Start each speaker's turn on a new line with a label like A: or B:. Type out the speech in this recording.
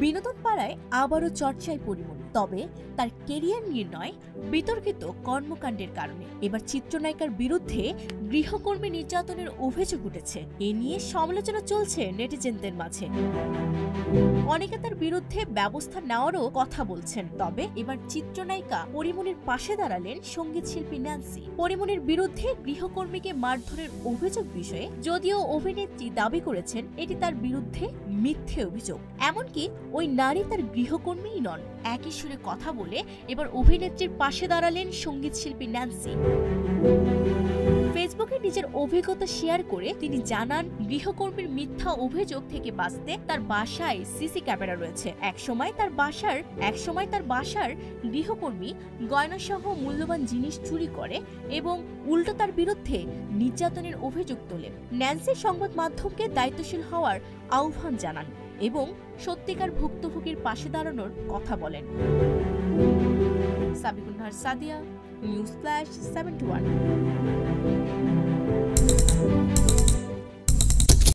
A: বিনোদন পাড়ায় আবারও চর্চায় পরিমণি, তবে তার কেরিয়ার নিয়ে নয়, বিতর্কিত কর্মকাণ্ডের কারণে। এবার চিত্রনায়িকার বিরুদ্ধে গৃহকর্মী নির্যাতনের অভিযোগ উঠেছে। এ নিয়ে সমালোচনা চলছে নেটিজেনদের মাঝে। অনেকে তার বিরুদ্ধে ব্যবস্থা নেওয়ারও কথা বলছেন। তবে এবার চিত্রনায়িকা পরিমণির পাশে দাঁড়ালেন সঙ্গীত শিল্পী ন্যান্সি। পরিমণির বিরুদ্ধে গৃহকর্মীকে মারধরের অভিযোগ বিষয়ে যদিও অভিনেত্রী দাবি করেছেন এটি তার বিরুদ্ধে মিথ্যে অভিযোগ, এমনকি ওই নারী তার গৃহকর্মীই নন। একই সুরে কথা বলে এবার অভিনেত্রীর পাশে দাঁড়ালেন সঙ্গীত শিল্পী ন্যান্সি। ফেসবুকে নিজের অভিজ্ঞতা শেয়ার করে তিনি জানান, গৃহকর্মীর মিথ্যা অভিযোগ থেকে বাঁচতে তার বাসায় সিসি ক্যামেরা রয়েছে। একসময় তার বাসার গৃহকর্মী গয়নাসহ মূল্যবান জিনিস চুরি করে এবং উল্টো তার বিরুদ্ধে নির্যাতনের অভিযোগ তোলে। ন্যান্সি সংবাদ মাধ্যমকে দায়িত্বশীল হওয়ার আহ্বান জানান এবং সত্যিকার ভুক্তভোগীর পাশে দাঁড়ানোর কথা বলেন। Sabikun Nahar Sadia, news flash 721।